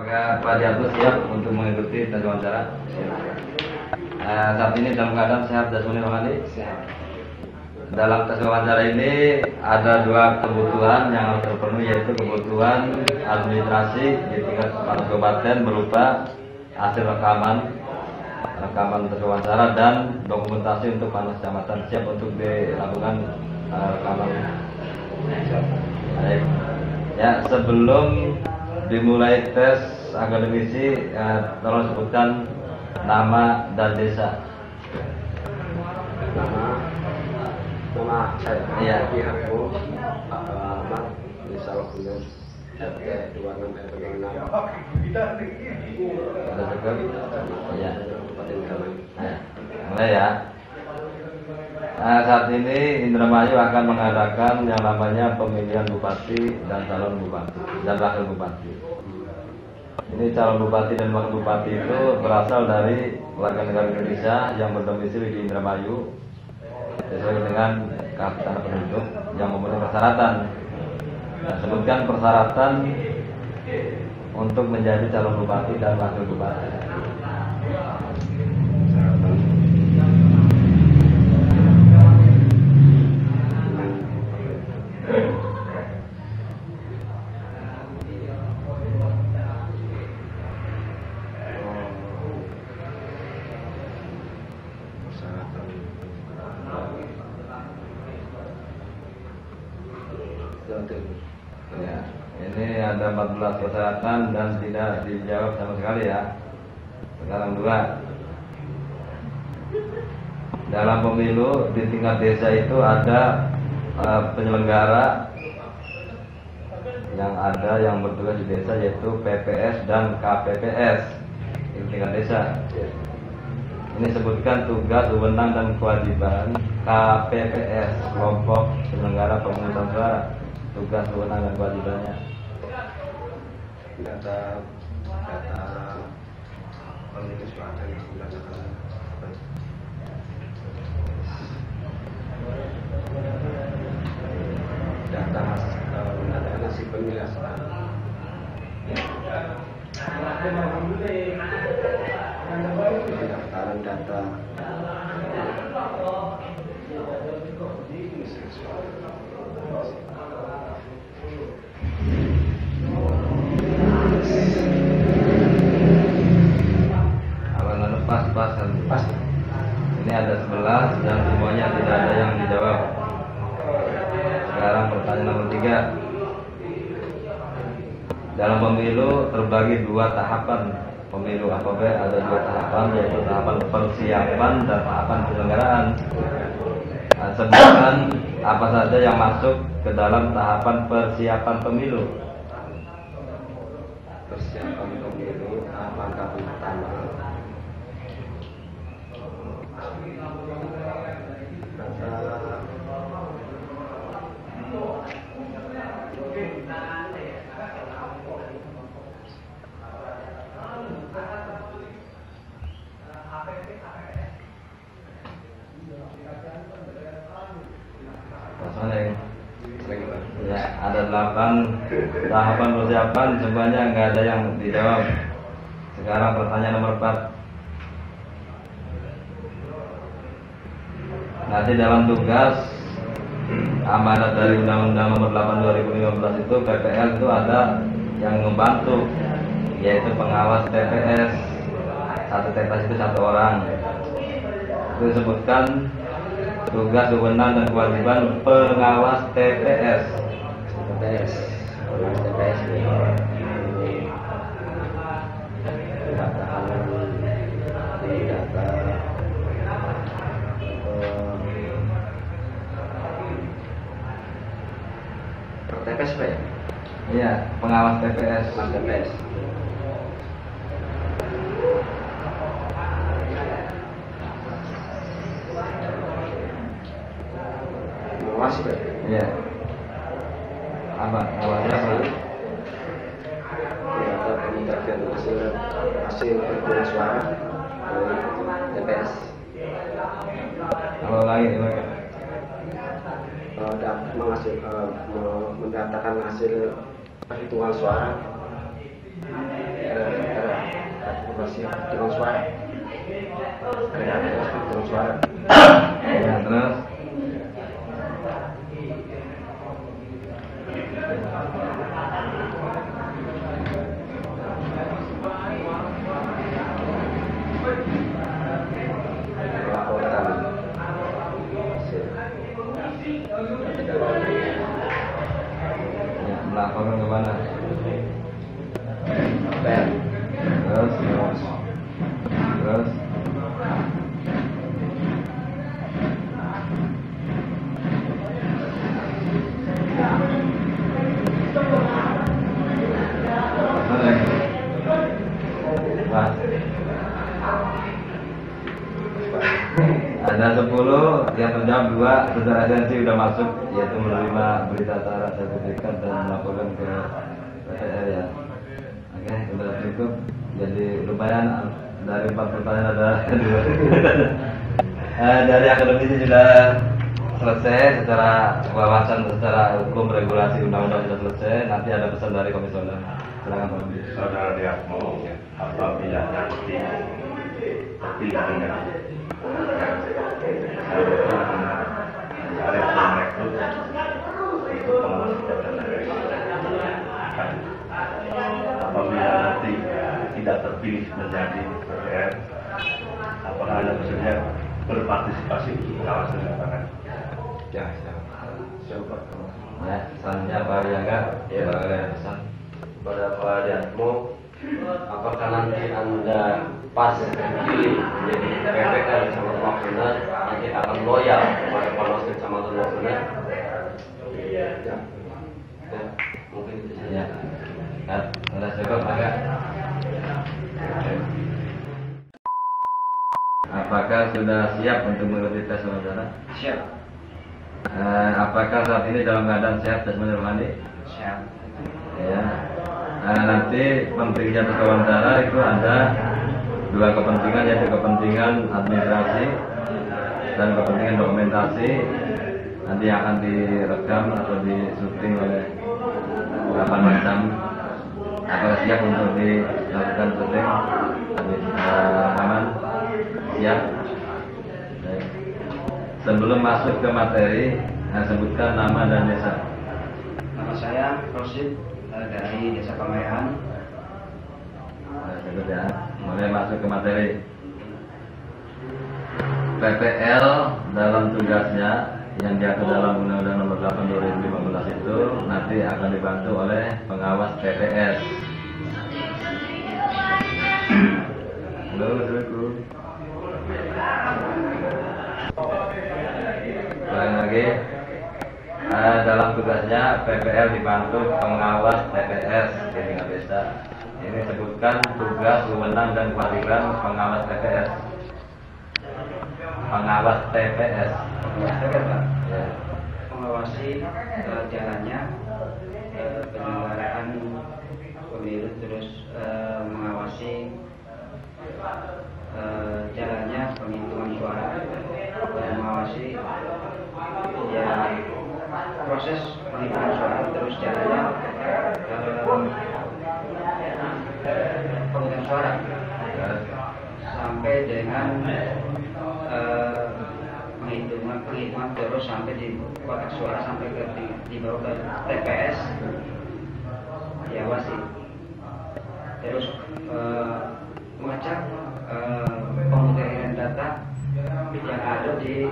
Apakah Pak Diablo siap untuk mengikuti tes wawancara? Saat ini dalam keadaan sehat jasmani rohani? Sehat. Dalam tes wawancara ini ada dua kebutuhan yang harus terpenuhi, yaitu kebutuhan administrasi di tingkat kepala kabupaten berupa hasil rekaman tes wawancara dan dokumentasi untuk panas kecamatan. Siap untuk dilakukan rekaman. Baik. Ya, sebelum dimulai tes akademisi, tolong sebutkan nama dan desa. Nama saya Iya. Aku Ahmad Desa Lokunan RT 26 RT 26 Ada cukup? Iya. Kabupaten Indramayu. Mulai ya. Saat ini Indramayu akan mengadakan yang namanya pemilihan bupati dan calon bupati dan wakil bupati. Ini calon bupati dan wakil bupati itu berasal dari warga negara Indonesia yang berdomisili di Indramayu sesuai dengan kartu tanda penduduk yang memenuhi persyaratan. Nah, sebutkan persyaratan untuk menjadi calon bupati dan wakil bupati. Ya, ini ada 14 persyaratan dan tidak dijawab sama sekali ya. Sekarang dua. Dalam pemilu di tingkat desa itu ada penyelenggara yang bertugas di desa, yaitu PPS dan KPPS di tingkat desa. Ini sebutkan tugas, wewenang dan kewajiban KPPS, kelompok penyelenggara pemungutan suara. Tugas, wewenang dan kewajibannya. Data pemilih suara yang menggunakan data hasil pemilihan suara. Pendaftaran data pas. Ini ada 11 dan semuanya tidak ada yang dijawab. Sekarang pertanyaan nomor 3. Dalam pemilu terbagi dua tahapan pemilu. Apabila ada dua tahapan, yaitu tahapan persiapan dan tahapan penyelenggaraan. Sebutkan apa saja yang masuk ke dalam tahapan persiapan pemilu. Persiapan pemilu tahapan pertama. Ya, ada 8 tahapan persiapan, semuanya nggak ada yang dijawab. Sekarang pertanyaan nomor 4. Nanti dalam tugas amanat dari Undang-Undang Nomor 8 2015 itu PPL itu ada yang membantu, yaitu pengawas TPS. Satu TPS itu 1 orang. Itu disebutkan tugas, wewenang dan kewajiban pengawas TPS. TPS TPS Pak ya? Iya, pengawas TPS. TPS. Pengawas Pak. Iya. Apa? Awalnya apa? Data penghitungan hasil perhitungan suara dari TPS. Kalau lagi gimana? Mendatakan hasil perhitungan suara mengawasi perhitungan suara. Perhitungan suara. Ya, terus Melaporkan hasil ya, melaporkan kemana? PL. Terus Mas, ada 10 yang terjawab 2 secara esensi sudah masuk, yaitu menerima berita acara sertifikat dan melaporkan ke PTR ya. Oke, sudah cukup. Jadi lumayan dari 4 pertanyaan ada 2. Dari akademisi sudah selesai, secara wawasan secara hukum regulasi undang-undang sudah selesai. Nanti ada pesan dari komisioner. Silakan Pak. Saudara Diatmo, apabila nanti terpilih dengan rekrut itu pengawas jabatan apabila nanti tidak terpilih menjadi PPR, apakah Anda bersedia berpartisipasi di pengawasan jabatan? Ya, siapa? Ya, selanjutnya Pak Yaga, Ya. sebagai pesan. Kepada Pak Diatmo, apakah nanti Anda pas dipilih menjadi PPK bersama Pak Benar nanti akan loyal kepada pengawas kecamatan Pak Benar? Ya. Mungkin itu saja. Ya, kan, sudah cukup Pak Yaga. Apakah sudah siap untuk mengikuti tes wawancara? Siap. Apakah saat ini dalam keadaan sehat dan rohani? Siap. Ya. Nanti penting jatuh wawancara itu ada 2 kepentingan, yaitu kepentingan administrasi dan kepentingan dokumentasi. Nanti akan direkam atau disuting oleh beberapa macam. Apakah siap untuk dilakukan syuting? Aman? Siap? Baik. Sebelum masuk ke materi, sebutkan nama dan desa. Nama saya Rosid dari Desa Pamayahan. Sebut ya. Mulai masuk ke materi. PPL dalam tugasnya yang diatur dalam Undang-Undang Nomor 8 2015 itu nanti akan dibantu oleh pengawas PPS. Halo, Assalamualaikum. Ulangi lagi. Dalam tugasnya PPL dibantu pengawas TPS di tingkat desa. Ini sebutkan tugas, wewenang dan kewajiban pengawas TPS. Pengawas TPS. Pak, Ya. mengawasi jalannya penyelenggaraan pemilu, terus mengawasi jalannya penghitungan suara, dan mengawasi ya proses penghitungan suara, terus jalannya penghitungan suara sampai dengan penghitungan terus sampai di kotak suara, sampai ke dibawa ke TPS diawasi, terus mengecek pemutahiran data yang ada di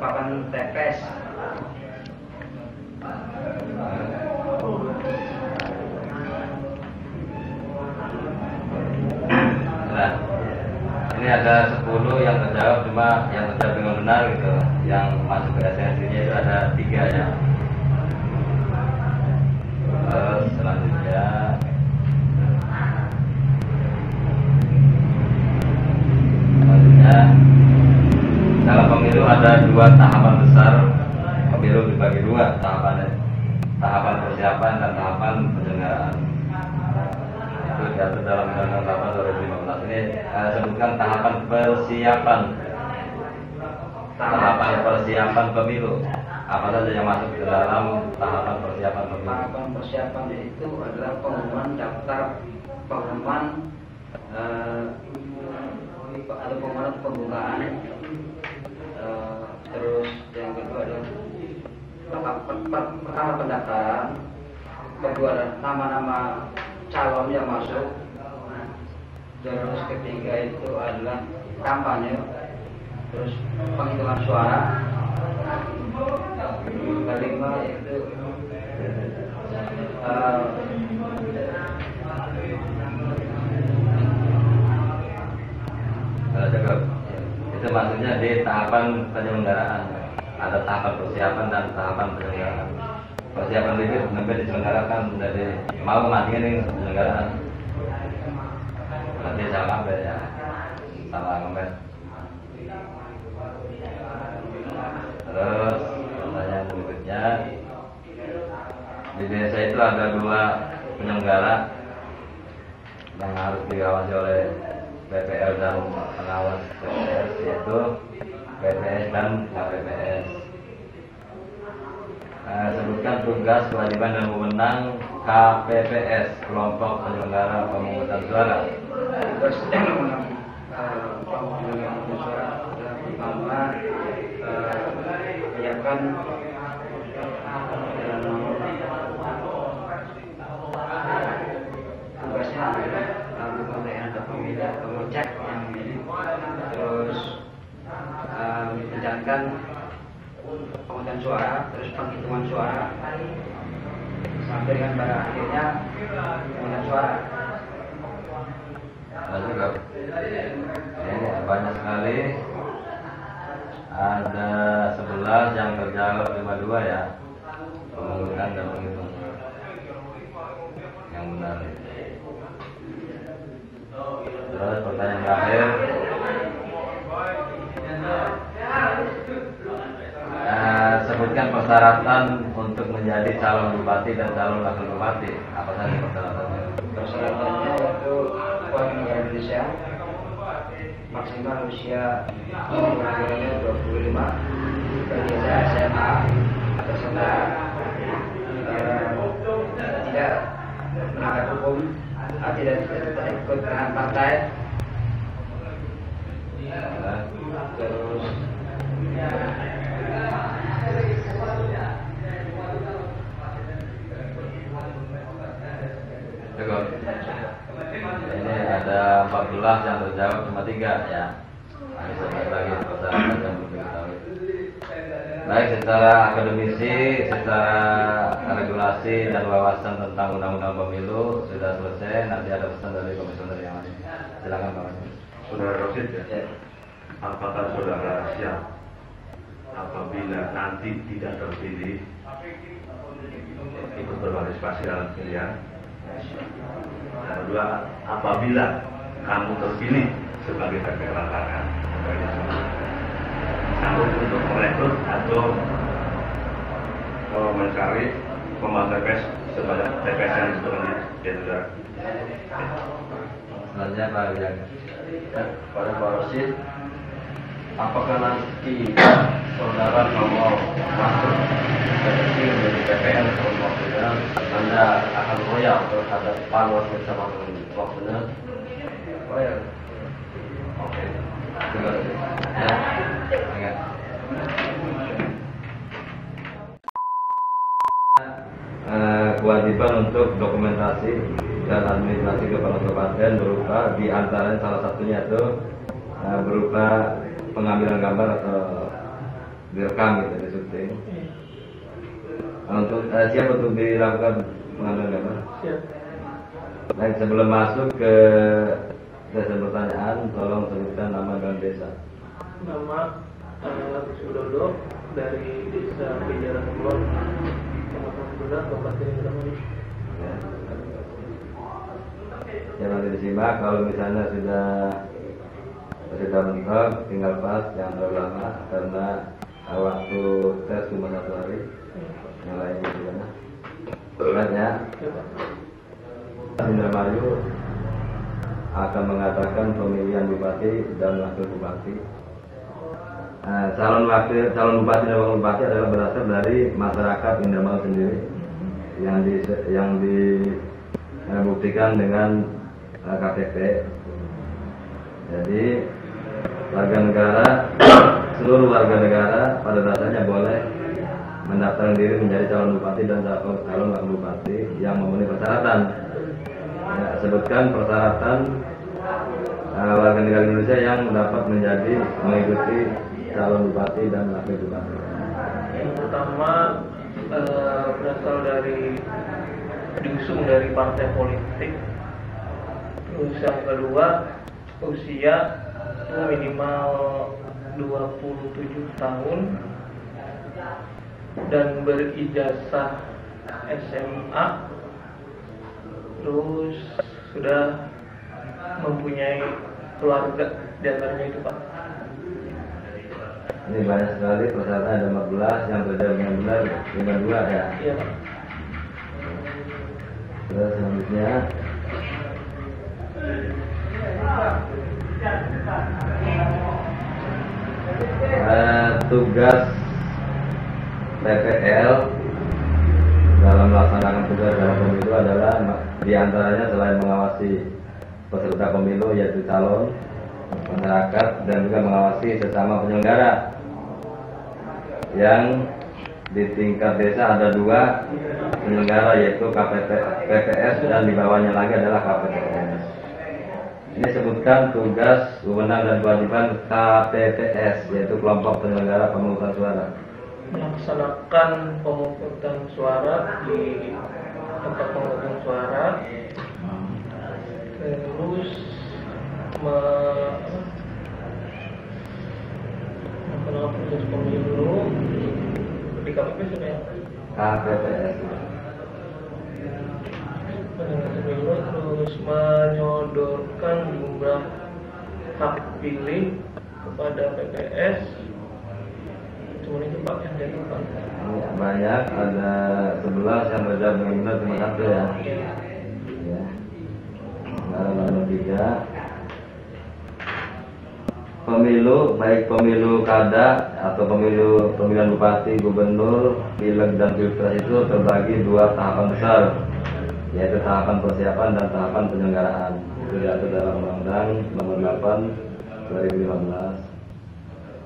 papan TPS. Nah, ini ada 10 yang terjawab, cuma yang terjawab dengan benar gitu. Yang masuk ke esensinya itu ada 3 ya. Terus selanjutnya dalam pemilu ada 2 tahapan besar. Pemilu dibagi 2 tahapannya. Tahapan persiapan dan tahapan penyelenggaraan. Itu diatur dalam Undang-Undang 8 2015. Ini sebutkan tahapan persiapan. Tahapan persiapan pemilu. Apa saja yang masuk ke dalam tahapan persiapan pemilu? Tahapan persiapan itu adalah pengumuman daftar pengumuman atau pengumuman pembukaan. Terus yang kedua adalah pertama pendaftaran, kedua adalah nama-nama calon yang masuk, terus ketiga itu adalah kampanye, terus penghitungan suara, kelima itu cukup. Itu maksudnya di tahapan penyelenggaraan. Ada tahapan persiapan dan tahapan penyelenggaraan. Persiapan itu sampai diselenggarakan dari mau mati ini penyelenggaraan. Nanti sama ya, sama ngambil. Terus pertanyaan berikutnya, di desa itu ada 2 penyelenggara yang harus diawasi oleh PPL dan pengawas PPS, yaitu PPS dan KPPS. Sebutkan tugas, kewajiban dan wewenang KPPS, kelompok penyelenggara pemungutan suara. tugas pemungutan suara adalah pertama menyiapkan tugasnya adalah melakukan pemilihan, mengecek yang ini, terus menjalankan pemungutan suara, terus penghitungan suara, sampai dengan pada akhirnya pemungutan suara. Cukup. Ini banyak sekali. Ada 11 yang terjawab 52 ya. Pemungutan dan penghitungan yang benar. Terus pertanyaan terakhir, sebutkan persyaratan untuk menjadi calon bupati dan calon wakil bupati. Apa saja persyaratannya? Persyaratannya yaitu warga negara Indonesia, maksimal usia umurnya 25, berjaya SMA atau setara, tidak melanggar hukum, tidak ikut dengan partai, terus Cukup. Ini ada 14 yang terjawab cuma 3 ya. Ini sebentar lagi persyaratan yang perlu diketahui. Baik, secara akademisi, secara regulasi dan wawasan tentang undang-undang pemilu sudah selesai. Nanti ada pesan dari komisioner yang lain. Silakan Pak. Saudara Rosid, ya. Apakah saudara siap apabila nanti tidak terpilih ikut berpartisipasi dalam pilihan? Yang kedua, apabila kamu terpilih sebagai PPL Langkaran, sanggup untuk merekrut atau mencari pembantu TPS sebagai TPS yang disebutkan di saudara? Selanjutnya Pak Wijaya. Pada Pak Rosid, apakah nanti saudara mau masuk seleksi menjadi PPL kemudian Anda akan loyal terhadap panwas bersama dengan wakilnya? Loyal. Oke. Terima kasih. Ya. Ingat. Kewajiban untuk dokumentasi dan administrasi kepala kabupaten berupa diantaranya salah satunya itu berupa pengambilan gambar atau direkam gitu di syuting. Untuk siap untuk dilakukan pengambilan gambar? Siap. Baik, sebelum masuk ke sesi pertanyaan, tolong sebutkan nama dan desa. Nama Sudodo dari Desa Pijaran Kulon, Kecamatan Benar, Kabupaten Indramayu. Ya, nanti disimak. Kalau misalnya sudah mentok, tinggal pas, jangan terlalu lama karena waktu tes cuma 1 hari. Yang lainnya gimana? Berat ya. Indramayu akan mengadakan pemilihan bupati dan wakil bupati calon bupati dan wakil bupati adalah berasal dari masyarakat Indramayu sendiri yang dibuktikan dengan KTP. Jadi warga negara, seluruh warga negara pada dasarnya boleh mendaftarkan diri menjadi calon bupati dan calon wakil bupati yang memenuhi persyaratan. Ya, sebutkan persyaratan warga negara Indonesia yang dapat mengikuti calon bupati dan wakil bupati. Yang pertama berasal dari diusung dari partai politik. Terus yang kedua usia itu minimal 27 tahun dan berijazah SMA, terus sudah mempunyai keluarga, diantaranya itu Pak. Ini banyak sekali persyaratan, ada 14 yang terjadi benar-benar 52 ya. Iya Pak. Terus selanjutnya tugas PPL dalam melaksanakan tugas dalam pemilu adalah diantaranya selain mengawasi peserta pemilu yaitu calon, masyarakat, dan juga mengawasi sesama penyelenggara. Yang di tingkat desa ada 2 penyelenggara yaitu KPPS dan di bawahnya lagi adalah KPPS. Ini sebutkan tugas, wewenang dan kewajiban KPPS yaitu kelompok penyelenggara pemungutan suara. Melaksanakan pemungutan suara di tempat pemungutan suara, terus melakukan proses pemilu di KPPS sudah ya? KPPS. Pemilu terus menyodorkan jumlah hak pilih kepada PPS. Cuma itu Pak yang dilakukan. Banyak, ada 11 yang terjawab dengan benar, cuma 1 ya. Ya. Lalu 3. Pemilu, baik pemilu kada atau pemilihan bupati, gubernur, pileg dan pilpres itu terbagi 2 tahapan besar, yaitu tahapan persiapan dan tahapan penyelenggaraan. Itu diatur dalam Undang-Undang Nomor 8 2015.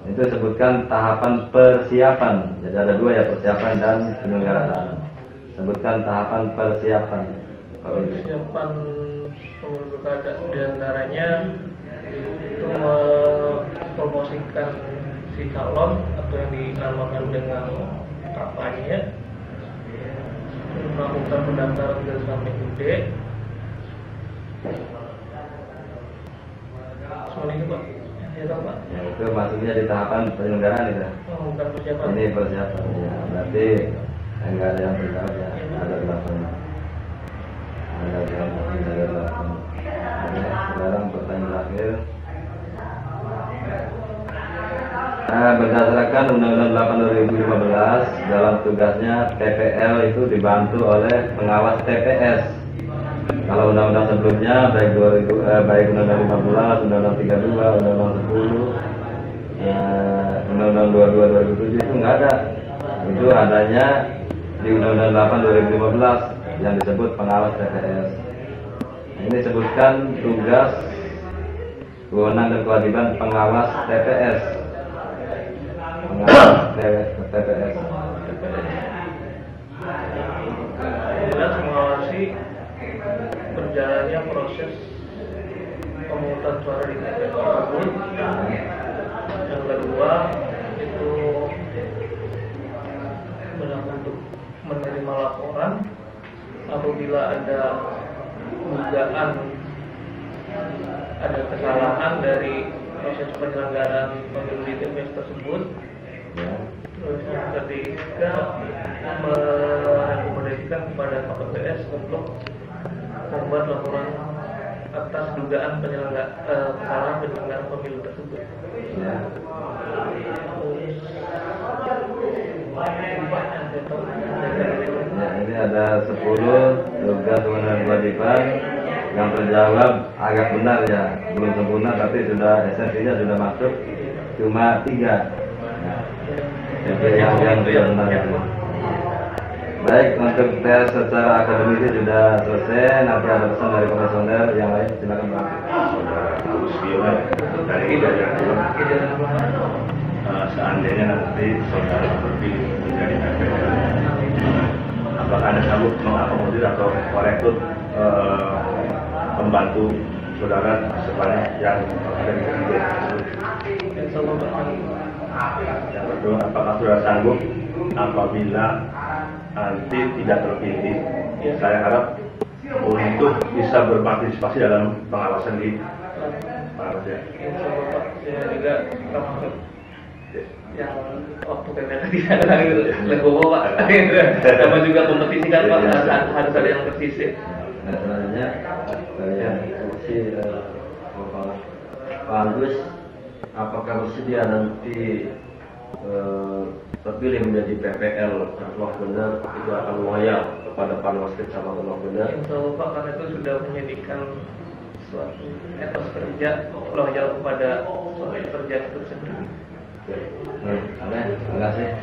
Itu disebutkan tahapan persiapan. Jadi ada 2 ya, persiapan dan penyelenggaraan. Sebutkan tahapan persiapan. Persiapan pemilu kada diantaranya itu mempromosikan si calon atau yang dinamakan dengan kampanye, melakukan pendaftaran ke KPUD. Semuanya itu Pak. Ya, tahu, Pak. Ya, itu maksudnya di tahapan penyelenggaraan itu. Bukan persiapan. Ini persiapan ya. Berarti enggak ada yang terjawab ya. Ada 8. Ada 8. Oke, sekarang pertanyaan terakhir. Berdasarkan Undang-Undang 8 2015, dalam tugasnya TPL itu dibantu oleh pengawas TPS. Kalau undang-undang sebelumnya baik Undang-Undang 15, Undang-Undang 32, Undang-Undang 10, Undang-Undang 22 2007 itu nggak ada. Itu adanya di Undang-Undang 8 2015 yang disebut pengawas TPS. Ini sebutkan tugas, wewenang dan kewajiban pengawas TPS. Pengawas TPS. Jelas mengawasi berjalannya proses pemungutan suara di TPS tersebut. Yang kedua itu untuk menerima laporan apabila ada dugaan ada kesalahan dari proses penyelenggaraan pemilu di TPS tersebut. Terus yang ketiga merekomendasikan kepada KPPS untuk membuat laporan atas dugaan kesalahan penyelenggaraan pemilu tersebut. Ya, ini ada 10 tugas wewenang kewajiban yang terjawab agak benar ya, belum sempurna tapi sudah esensinya sudah masuk, cuma 3. Jadi yang benar itu. Baik, untuk tes secara akademis sudah selesai. Nanti ada pesan dari komisioner yang lain, silakan Pak. Agus Giono dari Hidayat. Seandainya nanti saudara terpilih menjadi PPL, apakah Anda sanggup mengakomodir atau merekrut pembantu saudara sebanyak yang ada di PPL tersebut? Yang kedua, apakah saudara sanggup apabila nanti tidak terpilih, saya harap untuk bisa berpartisipasi dalam pengawasan di Malaysia. Saya juga termasuk yang waktu PPL tidak ada lagi legowo Pak. Sama juga kompetisi kan Pak, harus ada yang tersisih. Nah, selanjutnya saya si Pak Agus, apakah bersedia nanti terpilih menjadi PPL Loh Bener itu akan loyal kepada Panwas Kecamatan Loh Bener? Insya Allah Pak, karena itu sudah menjadikan suatu etos kerja loyal kepada suatu kerja itu sendiri. Terima kasih.